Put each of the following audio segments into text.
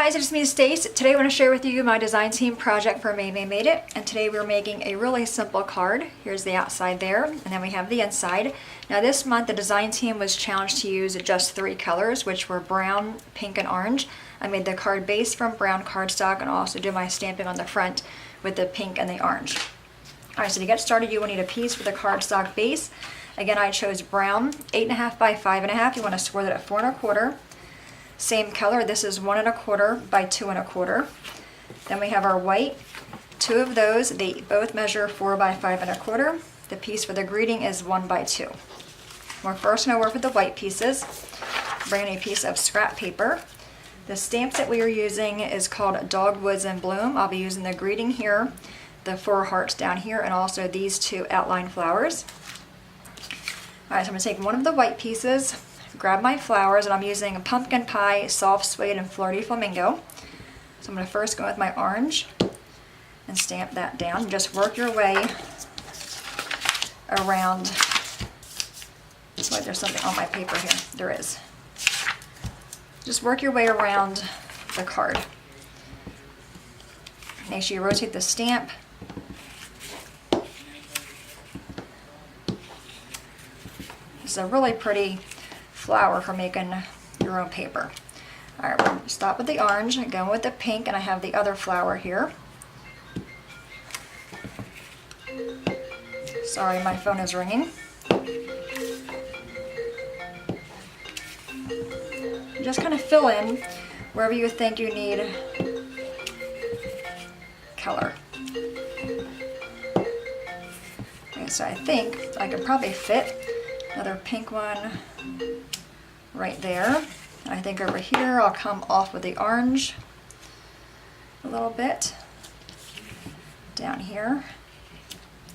guys, it's me, Stace. Today I want to share with you my design team project for Maymay Made It. And today we're making a really simple card. Here's the outside there, and then we have the inside. Now this month the design team was challenged to use just 3 colors, which were brown, pink, and orange. I made the card base from brown cardstock and also do my stamping on the front with the pink and the orange. Alright, so to get started you will need a piece for the cardstock base. Again, I chose brown, 8.5 by 5.5. You want to score that at 4 1/4. Same color, this is 1 1/4 by 2 1/4. Then we have our white, 2 of those, they both measure 4 by 5 1/4. The piece for the greeting is 1 by 2. We're first going to work with the white pieces. Bring in a piece of scrap paper. The stamp that we are using is called Dogwoods In Bloom. I'll be using the greeting here, the 4 hearts down here, and also these 2 outline flowers. Alright, so I'm going to take one of the white pieces, grab my flowers, and I'm using pumpkin pie, soft suede, and flirty flamingo. So I'm going to first go with my orange and stamp that down. Just work your way around. Looks like there's something on my paper here. There is. Just work your way around the card. Make sure you rotate the stamp. This is a really pretty flower for making your own paper. Alright, we're going to stop with the orange, go with the pink, and I have the other flower here. Sorry, my phone is ringing. Just kind of fill in wherever you think you need color. Okay, so I think I could probably fit another pink one right there. And I think over here I'll come off with the orange a little bit down here.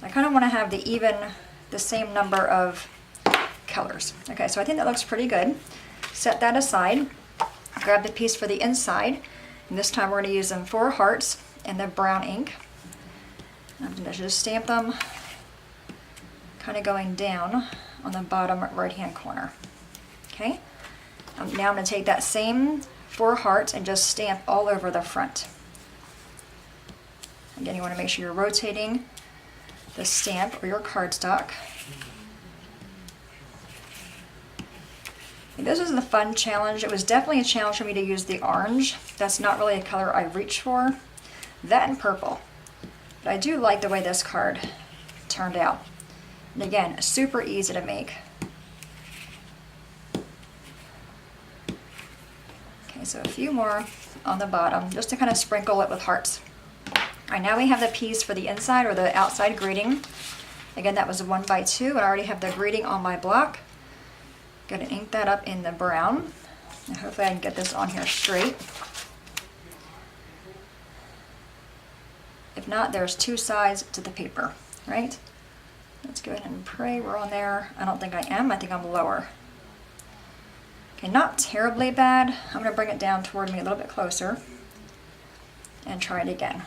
I kind of want to have the same number of colors. Okay, so I think that looks pretty good. Set that aside. Grab the piece for the inside, and this time we're going to use them 4 hearts in the brown ink. I'm going to just stamp them kind of going down on the bottom right hand corner. Okay, now I'm going to take that same 4 hearts and just stamp all over the front. Again, you want to make sure you're rotating the stamp or your cardstock. This was a fun challenge. It was definitely a challenge for me to use the orange. That's not really a color I reach for. That and purple. But I do like the way this card turned out. And again, super easy to make. Okay, so a few more on the bottom, just to kind of sprinkle it with hearts. Alright, now we have the piece for the inside or the outside greeting. Again, that was a 1 by 2, and I already have the greeting on my block. Going to ink that up in the brown. And hopefully I can get this on here straight. If not, there's 2 sides to the paper, right? Let's go ahead and pray we're on there. I don't think I am. I think I'm lower. Okay, not terribly bad. I'm going to bring it down toward me a little bit closer and try it again.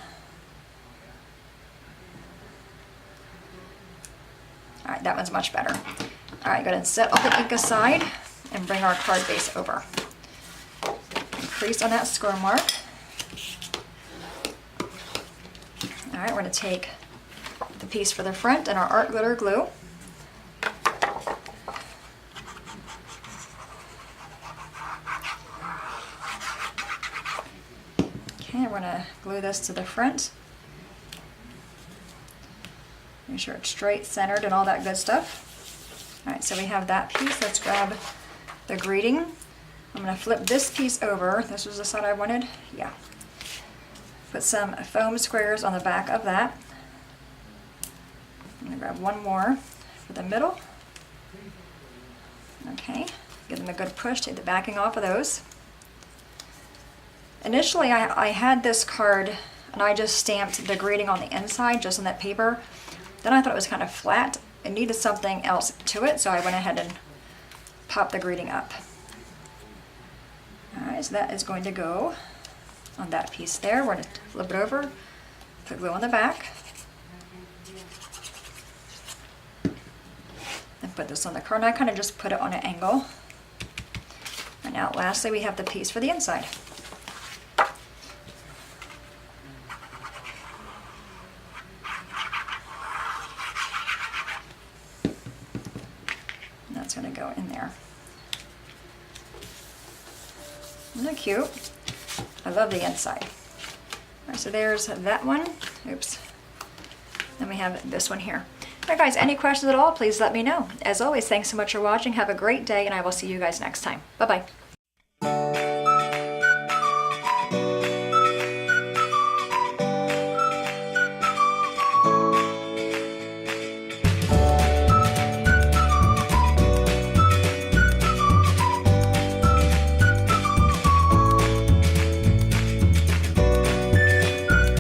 Alright, that one's much better. Alright, go ahead and set all the ink aside and bring our card base over. Crease on that score mark. Alright, we're going to take the piece for the front and our art glitter glue. Okay, we're going to glue this to the front. Make sure it's straight, centered, and all that good stuff. Alright, so we have that piece. Let's grab the greeting. I'm going to flip this piece over. This was the side I wanted. Yeah. Put some foam squares on the back of that. I'm going to grab one more for the middle. Okay. Give them a good push. Take the backing off of those. Initially, I had this card and I just stamped the greeting on the inside, just on that paper. Then I thought it was kind of flat. It needed something else to it, so I went ahead and popped the greeting up. Alright, so that is going to go on that piece there. We're going to flip it over, put glue on the back, and put this on the card. And I kind of just put it on an angle. And now lastly we have the piece for the inside. It's gonna go in there. Isn't that cute? I love the inside. All right, so there's that one. Oops. Then we have this one here. All right, guys, any questions at all, please let me know. As always, thanks so much for watching. Have a great day, and I will see you guys next time. Bye-bye.